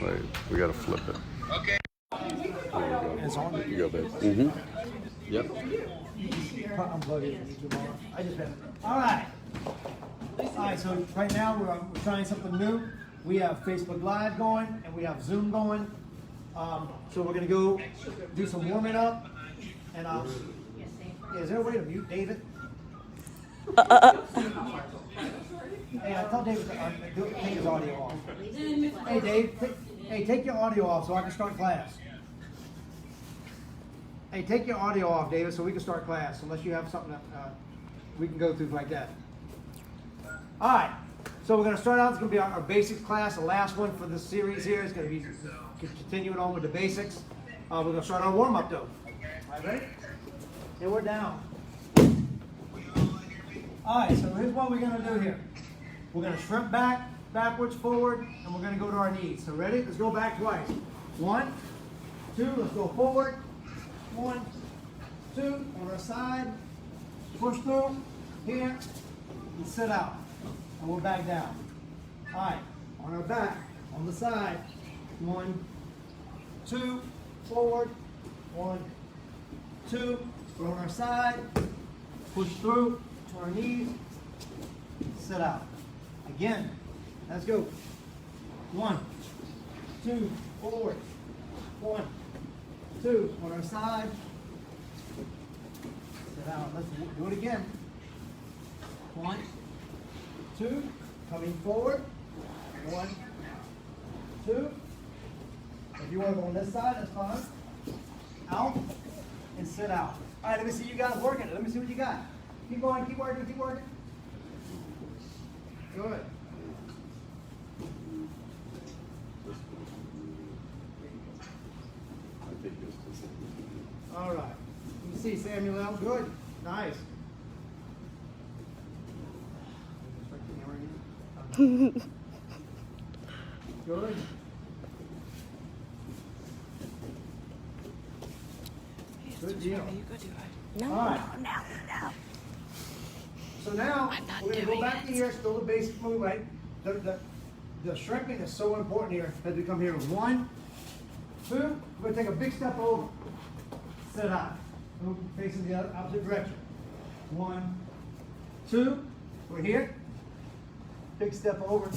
Wait, we gotta flip it. Okay. It's on. You go, babe. Mm-hmm. Yep. Unplug it. I just have it. All right. All right. So right now we're trying something new. We have Facebook Live going and we have Zoom going. So we're gonna go do some warming up. And is there a way to mute David? Hey, I told David to take his audio off. Hey, Dave. Take your audio off so I can start class. Hey, take your audio off, David, so we can start class. Unless you have something that we can go through like that. All right. So we're going to start out. It's going to be our basics class. The last one for this series here is going to be continuing on with the basics. We're going to start our warm up though. All right, ready? And we're down. All right. So here's what we're going to do here. We're going to shrimp back, backwards, forward, and we're going to go to our knees. So ready? Let's go back twice. 1, 2. Let's go forward. 1, 2. On our side. Push through here and sit out. And we'll back down. All right. On our back, on the side. 1, 2. Forward. 1, 2. We're on our side. Push through to our knees. Sit out. Again. Let's go. 1, 2. Forward. 1, 2. On our side. Sit out. Let's do it again. 1, 2. Coming forward. 1, 2. If you want to go on this side, that's fine. Out and sit out. All right, let me see you guys working it. Let me see what you got. Keep going, keep working, keep working. Good. All right. Let me see, Samuel L. Good. Nice. Good. Good deal. No, All right. no. So now I'm not we're going to go doing back to it. here, still the basic move, right? The shrimping is so important here as we come here. 1, 2. We're going to take a big step over. Sit out. Move facing the opposite direction. 1, 2. We're here. Big step over.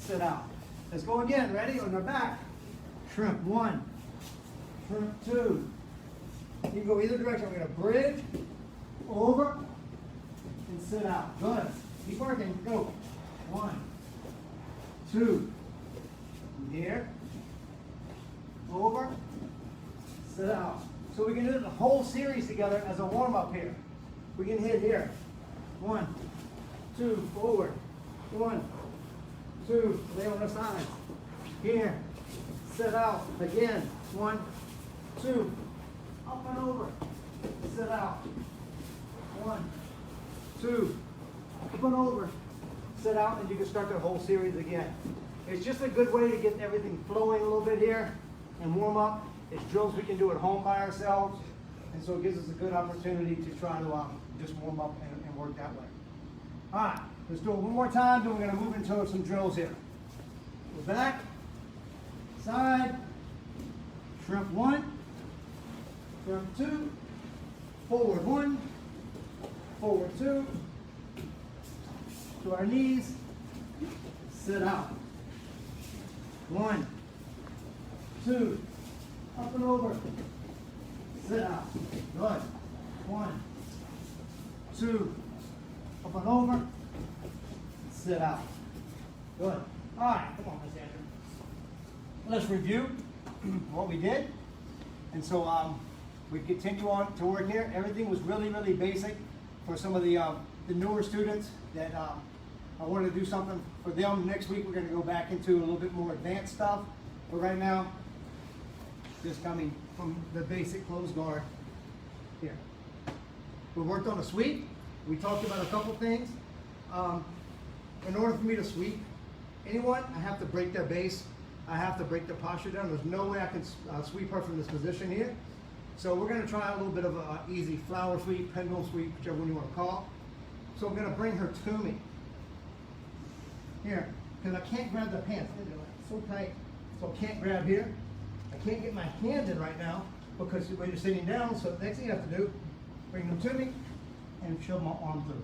Sit out. Let's go again. Ready? On our back. Shrimp. 1. Shrimp. 2. You can go either direction. We're going to bridge over and sit out. Good. Keep working. Go. 1, 2. Here. Over. Sit out. So we can do the whole series together as a warm-up here. We can hit here. 1, 2. Forward. 1, 2. Lay on the side. Here. Sit out. Again. 1, 2. Up and over. Sit out. 1, 2. Up and over. Sit out, and you can start the whole series again. It's just a good way to get everything flowing a little bit here and warm up. It's drills we can do at home by ourselves, and so it gives us a good opportunity to try to just warm up and work that way. All right, let's do it one more time, then we're going to move into some drills here. Go back, side, shrimp 1, shrimp 2, forward 1, forward 2, to our knees, sit out. 1, 2, up and over, sit out. Good. 1, 2, up and over, sit out. Good. All right, come on, Miss Andrew. Let's review what we did. And so we continue on to work here. Everything was really, really basic for some of the newer students that I wanted to do something for them. Next week we're going to go back into a little bit more advanced stuff. But right now, just coming from the basic closed guard here. We worked on a sweep. We talked about a couple things. In order for me to sweep anyone, I have to break their base. I have to break their posture down. There's no way I can sweep her from this position here. So we're going to try a little bit of an easy flower sweep, pendulum sweep, whichever one you want to call. So I'm going to bring her to me. Here, because I can't grab the pants. So tight. So I can't grab here. I can't get my hands in right now because when you're sitting down, so the next thing you have to do, bring them to me and shove my arm through.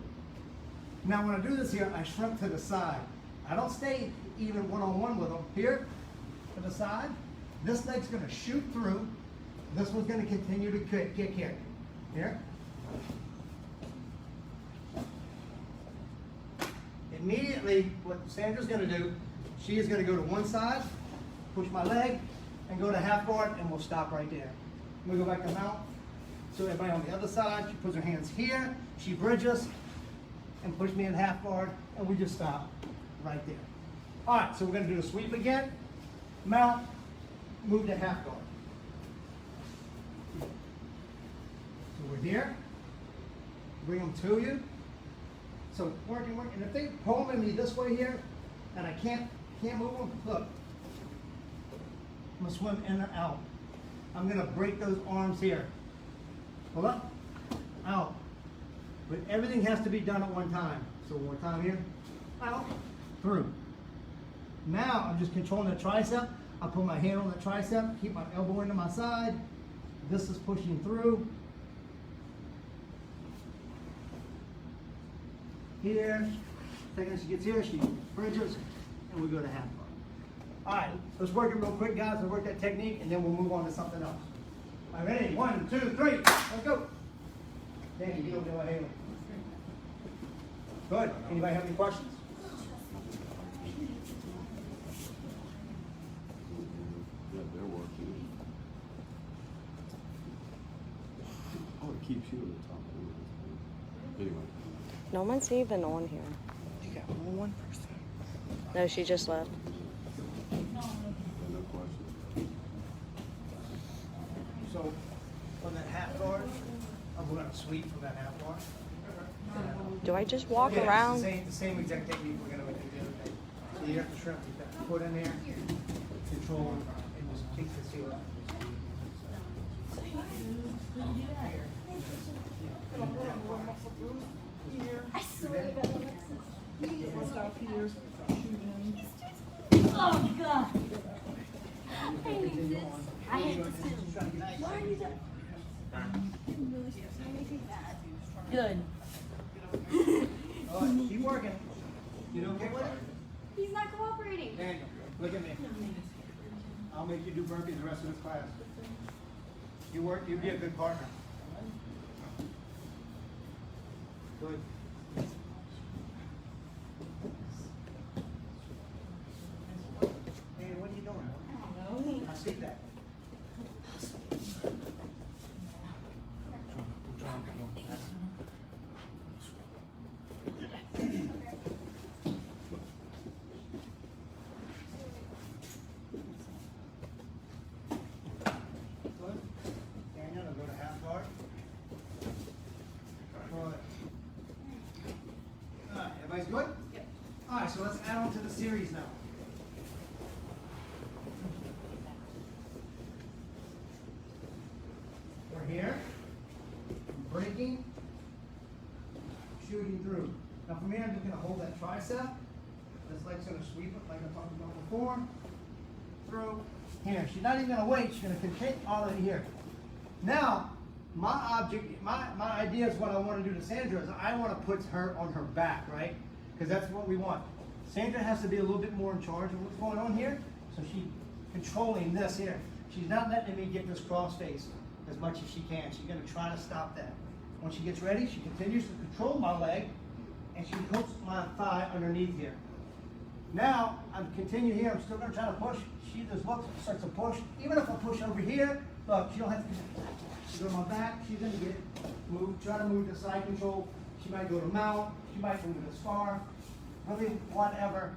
Now when I do this here, I shrink to the side. I don't stay even one-on-one with them. Here, to the side, this leg's gonna shoot through. This one's gonna continue to kick here. Here. Immediately, what Sandra's gonna do, she is gonna go to one side, push my leg, and go to half guard, and we'll stop right there. We go back to mount. So everybody on the other side, she puts her hands here, she bridges, and push me in half guard, and we just stop right there. All right, so we're gonna do the sweep again, mount, move to half guard. So we're here, bring them to you. So working, and if they pulling me this way here, and I can't move them, look. I'm gonna swim in and out. I'm gonna break those arms here. Pull up, out. But everything has to be done at one time. So one more time here, out, through. Now I'm just controlling the tricep. I put my hand on the tricep, keep my elbow into my side. This is pushing through. Here, second she gets here, she bridges, and we go to half guard. All right, let's work it real quick, guys. We'll work that technique, and then we'll move on to something else. All right, ready? 1, 2, 3, let's go. Danny, you don't know what Haley. Good. Anybody have any questions? Yeah, they're working. Oh, it keeps you at the top. Anyway. No one's even on here. You got one person. No, she just left. No questions. So, from that half guard, I'm going to sweep from that half guard. Do I just walk Yeah, around? It's the same exact technique we're going to do the other day. So you have to shrimp, you got to put in there, control, and just kick the seal out. Oh God! I hate this. I hate this too. Why are you doing? Good. All right, keep working. You okay with it? He's not cooperating. Daniel, look at me. I'll make you do burpees the rest of this class. You work, you'd be a good partner. Good. Hey, what are you doing? I see that. Good. Daniel, go to half guard. Good. All right, everybody's good? Yep. All right, so let's add on to the series now. We're here, breaking, shooting through. Now from here, I'm just gonna hold that tricep. This leg's gonna sweep it like I talked about before. Through, here. She's not even gonna wait, she's gonna continue all in here. Now, my idea is what I wanna do to Sandra is I wanna put her on her back, right? Because that's what we want. Sandra has to be a little bit more in charge of what's going on here. So she's controlling this here. She's not letting me get this cross face as much as she can. She's gonna try to stop that. When she gets ready, she continues to control my leg and she hooks my thigh underneath here. Now, I'm continue here, I'm still gonna try to push. She just looks, starts to push. Even if I push over here, look, she don't have to, she go to my back, she's gonna get move, try to move to side control. She might go to mount, she might move this far, really whatever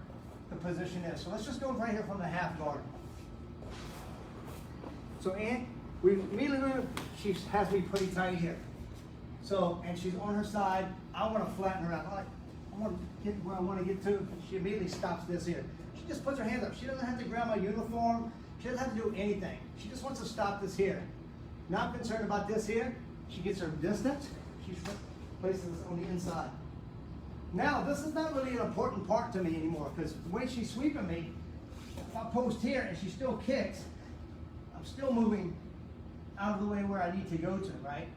the position is. So let's just go right here from the half guard. So we immediately, she has me pretty tight here. So, and she's on her side, I wanna flatten her out. I wanna get where I wanna get to. She immediately stops this here. She just puts her hands up. She doesn't have to grab my uniform. She doesn't have to do anything. She just wants to stop this here. Not concerned about this here. She gets her distance. She places this on the inside. Now, this is not really an important part to me anymore because the way she's sweeping me, I post here and she still kicks, I'm still moving out of the way where I need to go to, right?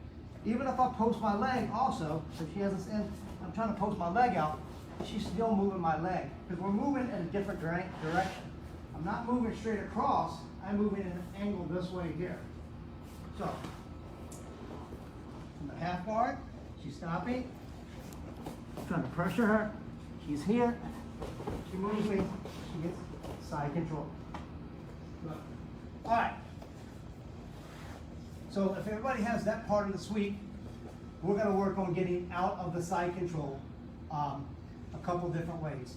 Even if I post my leg also, if she has this in, I'm trying to post my leg out, she's still moving my leg. Because we're moving in a different direction. I'm not moving straight across, I'm moving in an angle this way here. So, from the half guard, she's stopping. I'm trying to pressure her. She's here. She moves me. She gets side control. Good. All right. So if everybody has that part of the sweep, we're going to work on getting out of the side control a couple different ways.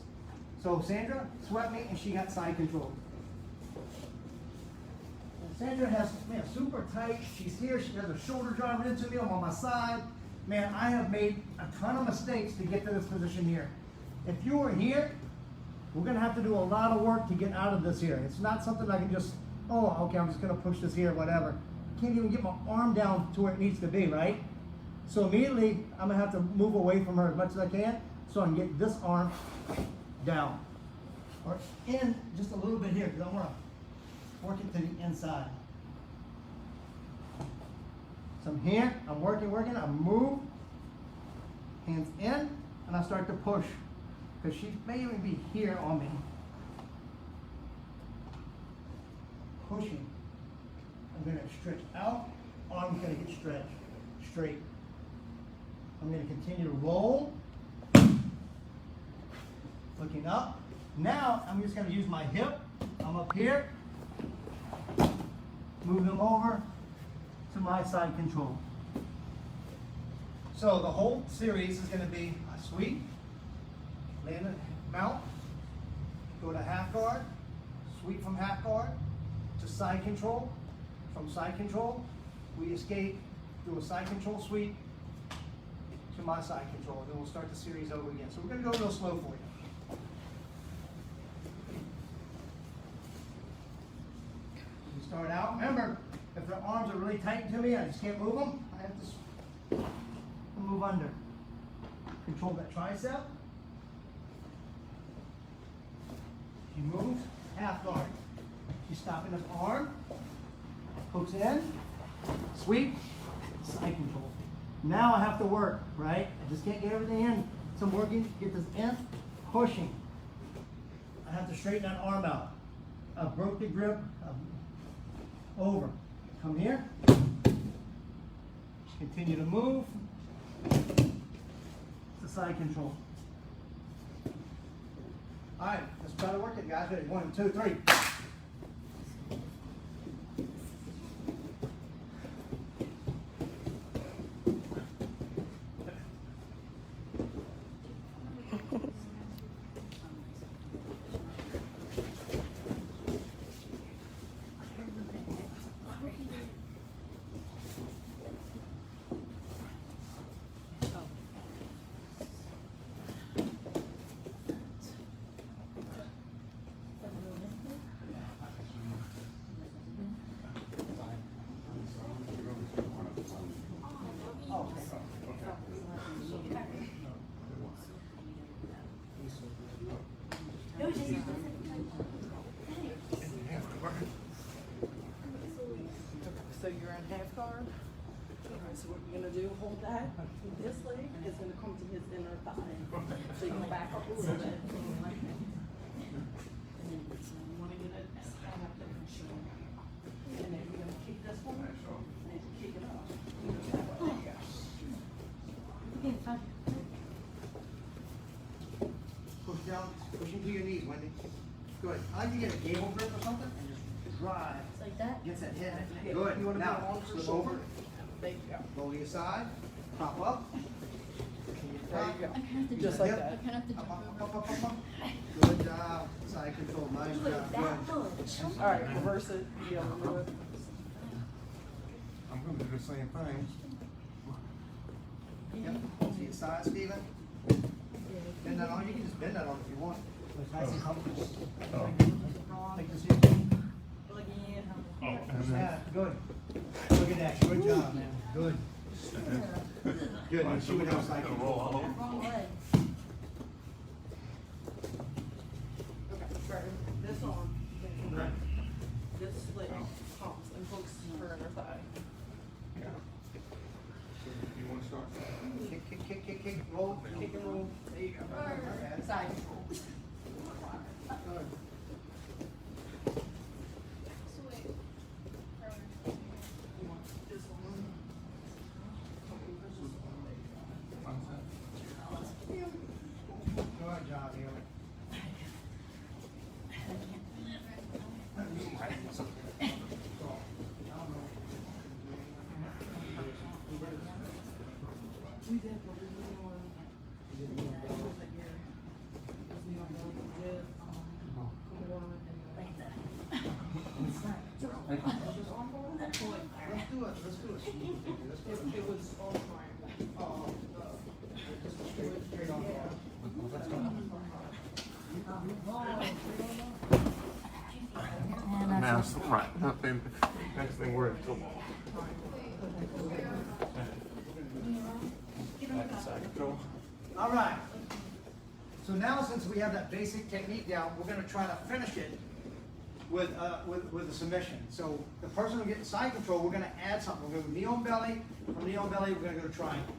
So Sandra swept me and she got side control. Sandra has, man, super tight. She's here. She has her shoulder driving into me. I'm on my side. Man, I have made a ton of mistakes to get to this position here. If you were here, we're going to have to do a lot of work to get out of this here. It's not something I can just, oh, okay, I'm just going to push this here, whatever. Can't even get my arm down to where it needs to be, right? So immediately, I'm going to have to move away from her as much as I can so I can get this arm down. Or in just a little bit here, because I want to work it to the inside. So I'm here, I'm working, I move, hands in, and I start to push. Because she may even be here on me. Pushing. I'm going to stretch out, arm's going to get stretched, straight. I'm going to continue to roll. Looking up. Now, I'm just going to use my hip. I'm up here. Move them over to my side control. So the whole series is going to be a sweep, land it, mount, go to half guard, sweep from half guard to side control. From side control, we escape, do a side control sweep to my side control. Then we'll start the series over again. So we're going to go real slow for you. Start out. Remember, if the arms are really tight to me, I just can't move them. I have to move under. Control that tricep. She moves, half guard. She's stopping this arm. Hooks in, sweep, side control. Now I have to work, right? I just can't get everything in. So I'm working, get this in, pushing. I have to straighten that arm out. I broke the grip. Over. Come here. Continue to move. To side control. All right, let's try to work it, guys. Ready? 1, 2, 3. So you're in half guard. Alright, so what you're gonna do, hold that. This leg is gonna come to his inner thigh. So you can back up a little bit. And then you wanna get it up there and show. And then you're gonna kick this one and kick it up. Push down, push into your knees, Wendy. Good. I like to get a gable grip or something and just drive. Like that? Gets that hit. Good. You wanna Now, go on for slip shoulder? over. There you go. Roll to your side. Pop up. There you go. I kind of have to Just jump like over. I that. kind of have to Up, jump up, over. up, up, up. Good job. Side control. Nice Like job. that Good. much. Alright, reverse it. Yeah, we'll do it. I'm gonna do the same thing. Yep. To your side, Steven. Bend that on. You can just bend that on if you want. It's nice and comfortable. Take this here. Yeah, good. Look at that. Good job, man. Good. Good. You see what else I can roll. Wrong leg. Okay, try this arm. leg pumps and hooks her inner thigh. Yeah. So you want to start? Kick, roll. Kick and roll. There you go. Side control. Good. You want this one? Good job, here. We did, but we really want Let's do it. it was all triangle. Just straight on. Now, right. Nothing. Next thing we're at football. Side control. All right. So now, since we have that basic technique down, we're going to try to finish it with a submission. So the person who gets side control, we're going to add something. We're going to go knee on belly. From knee on belly, we're going to go to triangle.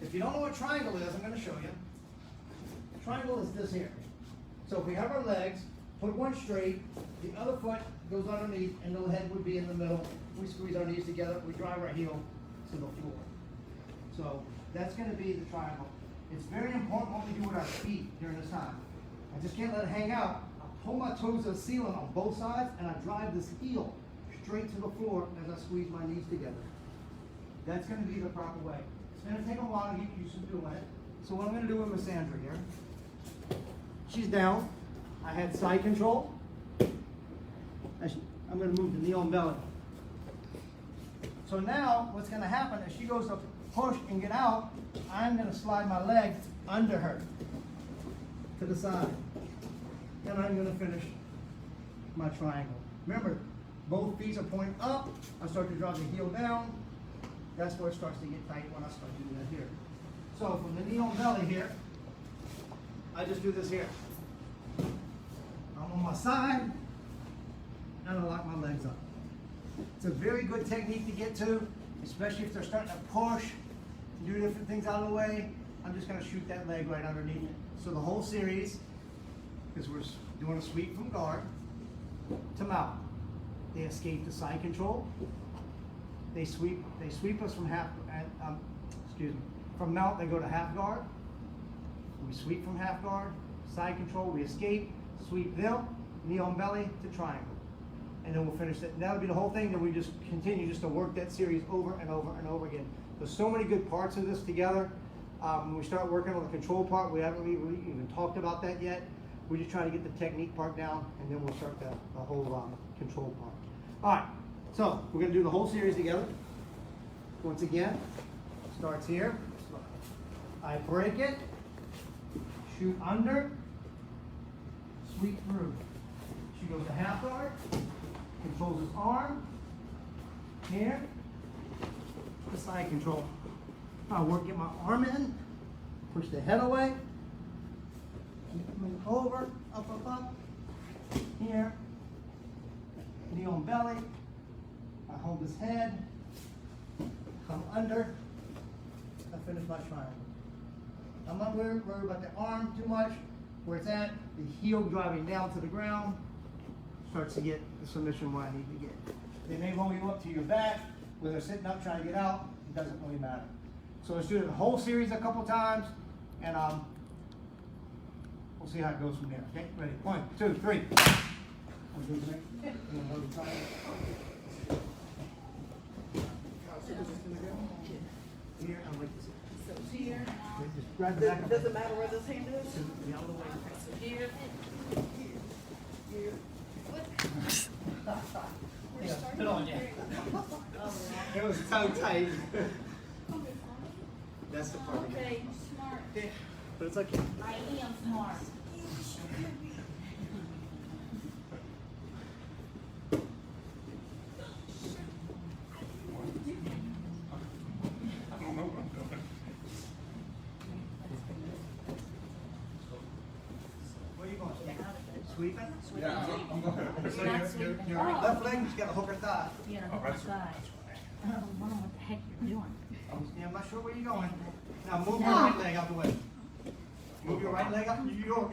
If you don't know what triangle is, I'm going to show you. Triangle is this here. So if we have our legs, put one straight, the other foot goes underneath, and the head would be in the middle. We squeeze our knees together. We drive our heel to the floor. So that's going to be the triangle. It's very important what we do with our feet during this time. I just can't let it hang out. I pull my toes to the ceiling on both sides, and I drive this heel straight to the floor as I squeeze my knees together. That's going to be the proper way. It's going to take a while to get used to doing it. So what I'm going to do with Miss Sandra here, she's down. I had side control. I'm going to move the knee on belly. So now what's going to happen is she goes to push and get out, I'm going to slide my leg under her to the side. And I'm going to finish my triangle. Remember, both feet are pointing up. I start to drop the heel down. That's where it starts to get tight when I start doing that here. So from the knee on belly here, I just do this here. I'm on my side, and I lock my legs up. It's a very good technique to get to, especially if they're starting to push, do different things out of the way. I'm just going to shoot that leg right underneath it. So the whole series, because we're doing a sweep from guard to mount. They escape the side control. They sweep us from from mount. They go to half guard. We sweep from half guard, side control. We escape, sweep them, knee on belly to triangle. And then we'll finish it. That'll be the whole thing. Then we just continue just to work that series over and over and over again. There's so many good parts of this together. When we start working on the control part, we haven't really even talked about that yet. We're just trying to get the technique part down, and then we'll start the whole control part. All right, so we're going to do the whole series together. Once again, starts here. I break it, shoot under, sweep through. She goes to half guard. Controls his arm, here, the side control. I work, get my arm in, push the head away, keep moving over, up, here, knee on belly, I hold his head, come under, I finish my triangle. I'm not worried about the arm too much, where it's at, the heel driving down to the ground, starts to get the submission where I need to get. They may roll you up to your back, where they're sitting up trying to get out, it doesn't really matter. So let's do the whole series a couple times, and we'll see how it goes from there. Okay, ready? 1, 2, 3. Here, I'm like this. So here, Just grab the back of does it matter where this hand is? the other way. So here, here. Yeah, put on, yeah. It was so tight. That's the part. Okay, smart. Yeah, but it's okay. I am smart. I don't know what I'm doing. Where are you going? Sweeping? Yeah, I'm going. So You're not your sleeping. left leg, you got to hook her thigh. You gotta hook my thigh. I don't know what the heck you're doing. Yeah, I'm not sure where you're going. Now move your right leg out the way. Move your right leg up,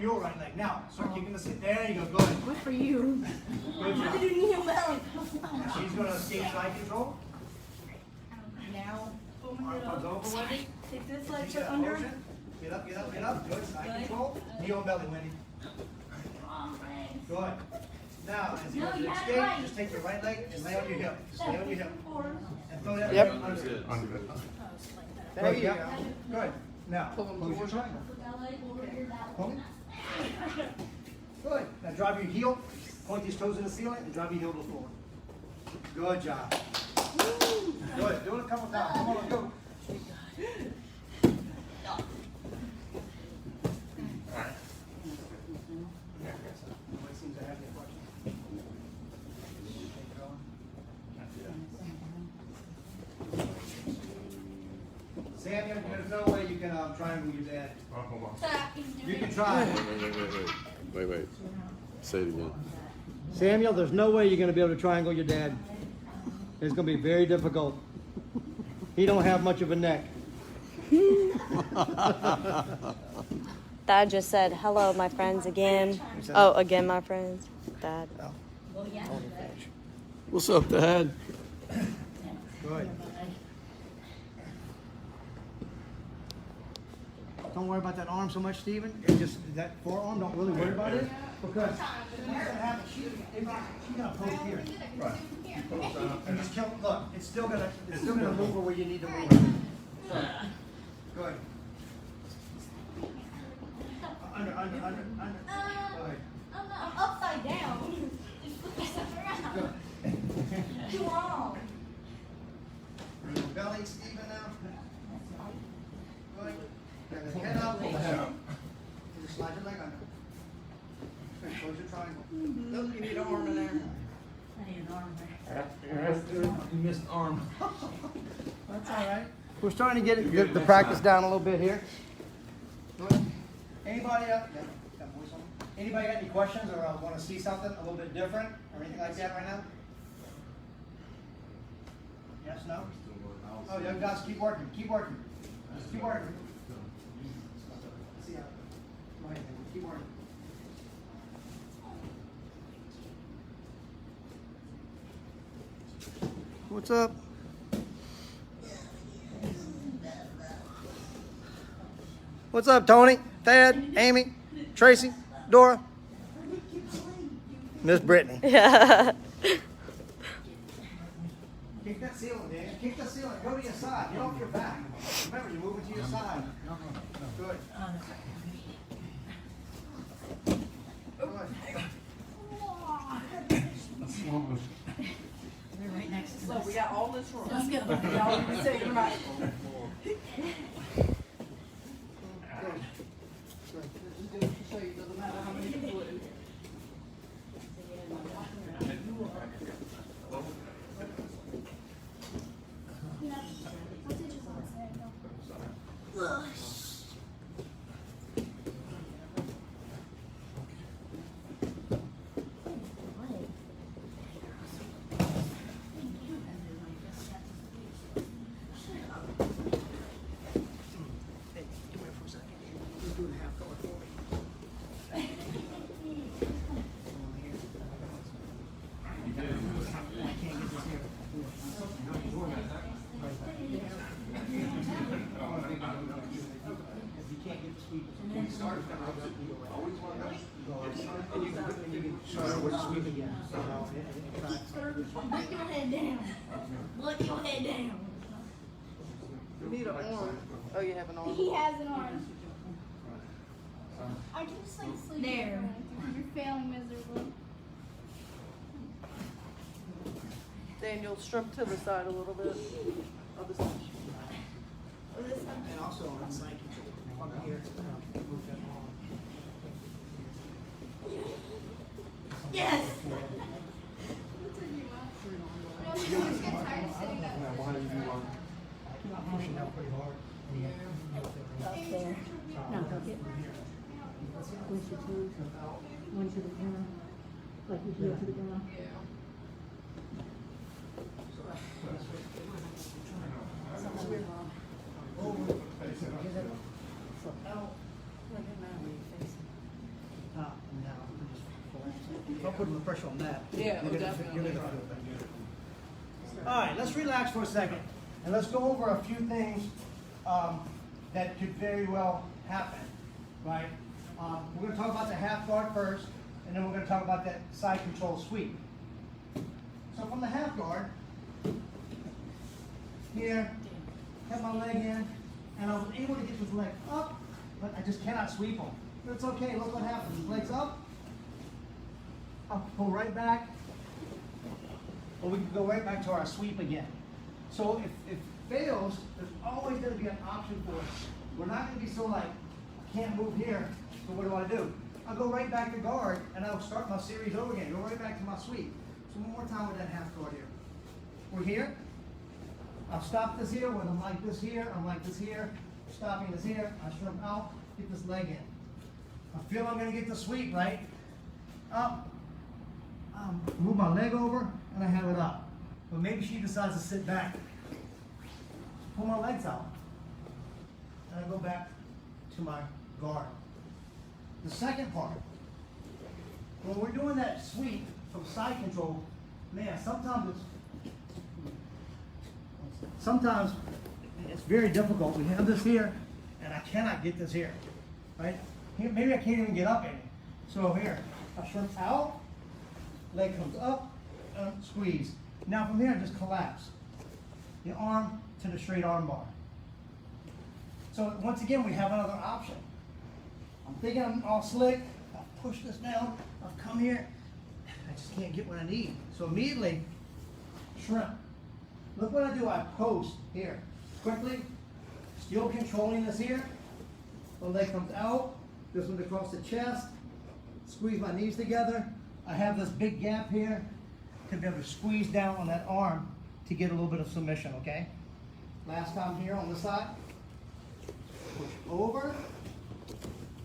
your right leg. Now, start kicking the sit. There you go, go ahead. Good for you. Good job. Your belly. Now she's going to escape side control. Now, Arms over, Wendy. take this leg Keep to that under. motion. Get up, get up, get up. Good, side Good. control. Knee on belly, Wendy. Good. Now, as you go No, to you had it escape, right. just take your right leg and lay on your hip. Just lay on your hip. And throw that Yep. leg under it. There Good, you yep. go. Good. Now, Pull them close your towards triangle. Pull Good. Now drive your heel, point these toes in the ceiling, and drive your heel to the floor. Good job. Good. Do it a couple times. Come on, let's go. Nobody seems to have any questions. Samuel, there's no way you can triangle your dad. You can try. Wait. Say it again. Samuel, there's no way you're going to be able to triangle your dad. It's going to be very difficult. He don't have much of a neck. Dad just said, hello, my friends, again. Oh, again, my friends. Dad. What's up, Dad? Good. Don't worry about that arm so much, Stephen. It's just that forearm. Don't really worry about it because she's gonna post here. Right. And just kill. Look, it's still gonna move her where you need to move her. So, good. Under. Go ahead. I'm upside down. Just put myself around. Good. Too wrong. Bring your belly, Stephen, now. Good. Bring the head up. And just slide your leg under. Good. Close your triangle. Look, you need an arm in there. I need an arm there. You missed arm. That's all right. We're starting to get the practice down a little bit here. Good. Anybody got voice on? Anybody got any questions or want to see something a little bit different or anything like that right now? Yes, no? Oh, you guys keep working. Keep working. Just keep working. See how? Go ahead. Keep working. What's up? What's up, Tony, Thad, Amy, Tracy, Dora, Miss Brittany? Yeah. Kick that ceiling, Dan. Kick the ceiling. Go to your side. Get off your back. Remember, you're moving to your side. Good. They're right next to So us. we got all this room. Let's go. Y'all need to take your right. Just to show you, doesn't matter how many people it is. Put your head down. Put your head down. You need an arm. Oh, you have an arm. He has an arm. I can just like sleep There. You're failing miserably. Daniel, shrimp to the side a little bit. Other side. And also on side control. Up here. Move that arm. Yes. You always get tired of sitting up. Pushing out pretty hard. Up there. No, go get. Push your toes. One to the ground. Like your heel to the ground. Top and down. If I put the pressure on that, Yeah, you're gonna definitely. feel it. All right, let's relax for a second, and let's go over a few things that could very well happen, right? We're gonna talk about the half guard first, and then we're gonna talk about that side control sweep. So from the half guard, here, have my leg in, and I was able to get this leg up, but I just cannot sweep them. But it's okay, look what happens. Legs up, I'll pull right back, or we can go right back to our sweep again. So if it fails, there's always gonna be an option for us. We're not gonna be so like, I can't move here, so what do? I'll go right back to guard, and I'll start my series over again, go right back to my sweep. So one more time with that half guard here. We're here, I'll stop this here, when I'm like this here, I'm like this here, stopping this here, I shrimp out, get this leg in. I feel I'm gonna get the sweep, right? Up, move my leg over, and I have it up. But maybe she decides to sit back. Pull my legs out, and I go back to my guard. The second part, when we're doing that sweep from side control, man, sometimes it's very difficult. We have this here, and I cannot get this here, right? Here, maybe I can't even get up any. So here, I shrimp out, leg comes up, squeeze. Now from here, just collapse. The arm to the straight arm bar. So once again, we have another option. I'm thinking I'm all slick. I've pushed this down. I've come here. I just can't get what I need. So immediately, shrimp. Look what I do. I post here. Quickly, still controlling this here. The leg comes out. This one across the chest. Squeeze my knees together. I have this big gap here to be able to squeeze down on that arm to get a little bit of submission, okay? Last time here on this side. Push over.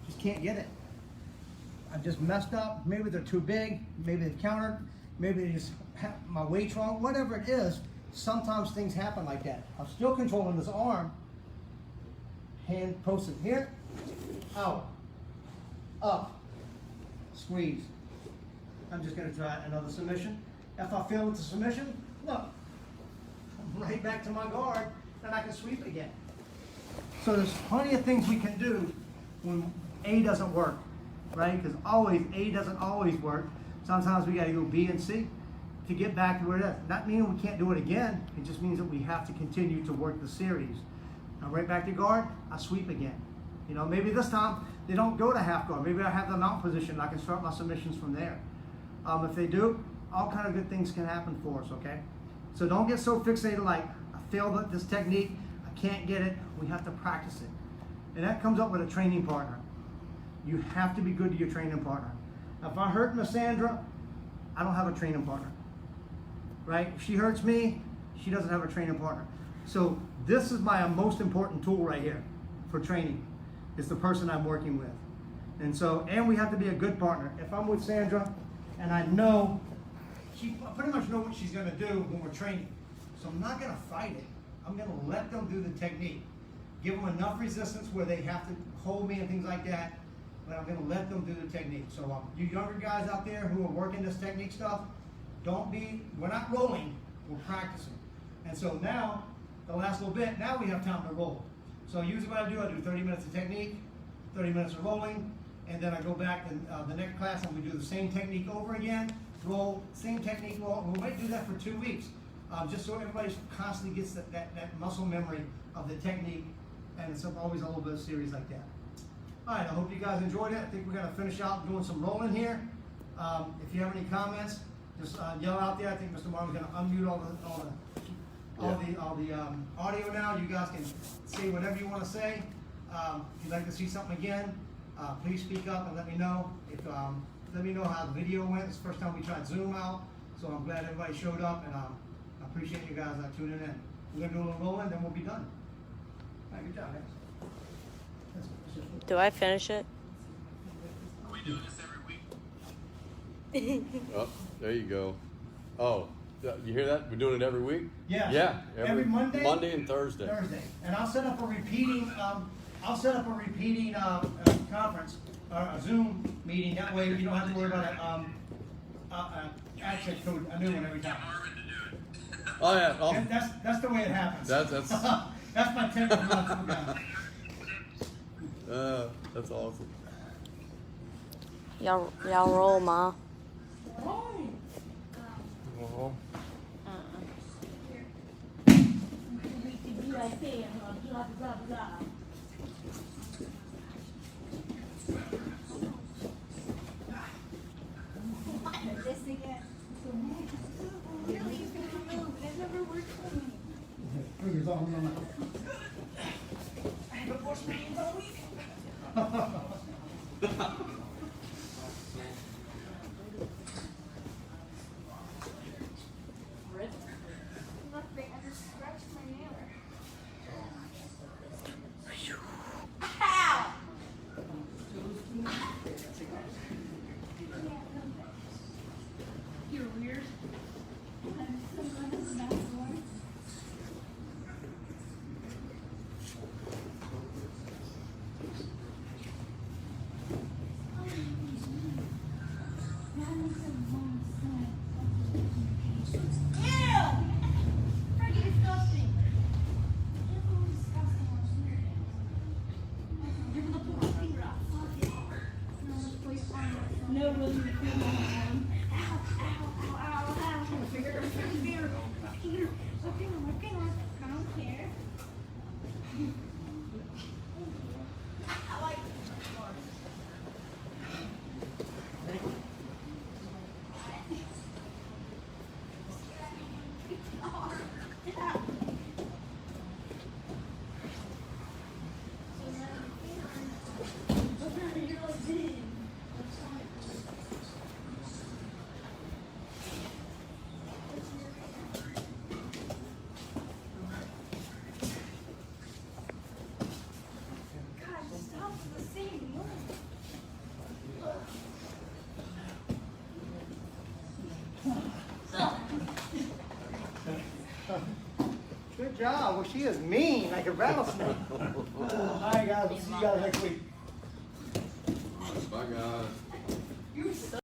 Just can't get it. I've just messed up. Maybe they're too big. Maybe they've countered. Maybe they just have my weight's wrong. Whatever it is, sometimes things happen like that. I'm still controlling this arm. Hand posted here. Out. Up. Squeeze. I'm just going to try another submission. If I fail with the submission, look. I'm right back to my guard, and I can sweep again. So there's plenty of things we can do when A doesn't work, right? Because A doesn't always work. Sometimes we got to go B and C to get back to where it is. Not meaning we can't do it again. It just means that we have to continue to work the series. Now right back to guard, I sweep again. You know, maybe this time they don't go to half guard. Maybe I have the mount position. I can start my submissions from there. If they do, all kind of good things can happen for us, okay? So don't get so fixated like, I failed at this technique, I can't get it. We have to practice it. And that comes up with a training partner. You have to be good to your training partner. Now, if I hurt Miss Sandra, I don't have a training partner, right? If she hurts me, she doesn't have a training partner. So this is my most important tool right here for training. It's the person I'm working with. And we have to be a good partner. If I'm with Sandra and I know, I pretty much know what she's gonna do when we're training. So I'm not gonna fight it. I'm gonna let them do the technique. Give them enough resistance where they have to hold me and things like that, but I'm gonna let them do the technique. So you younger guys out there who are working this technique stuff, we're not rolling, we're practicing. And so now, the last little bit, now we have time to roll. So usually what I do 30 minutes of technique, 30 minutes of rolling, and then I go back to the next class and we do the same technique over again, roll, same technique, roll. We might do that for 2 weeks, just so everybody constantly gets that muscle memory of the technique, and it's always a little bit of series like that. All right, I hope you guys enjoyed it. I think we're gonna finish out doing some rolling here. If you have any comments, just yell out there. I think Mr. Marvin's gonna unmute all the audio now. You guys can say whatever you want to say. If you'd like to see something again, please speak up and let me know. Let me know how the video went. It's the first time we tried Zoom out, so I'm glad everybody showed up, and I appreciate you guys tuning in. We're gonna do a little rolling, then we'll be done. All right, good job, guys. Do I finish it? Are we doing this every week? Oh, there you go. Oh, you hear that? We're doing it every week? Yeah. Yeah. Every Monday? Monday and Thursday. And I'll set up a repeating, conference, or a Zoom meeting. That way you don't have to worry about a access code, a new one every time. Oh yeah. Oh, And that's the way it happens. that's That's my tip for lots of guys. that's awesome. Y'all roll, Ma. Oh. This again. Really, you can move. It never worked for me. Fingers all on Look, I just scratched my nail. Ow! You're weird. I'm so glad this is not warm. No, really, ow, ow, ow, ow, ow, my finger, my finger, my finger, my finger, my finger. I don't care. I like Good job. Well, she is mean, like a rattlesnake. All right, guys. We'll see you guys next week. Bye, guys.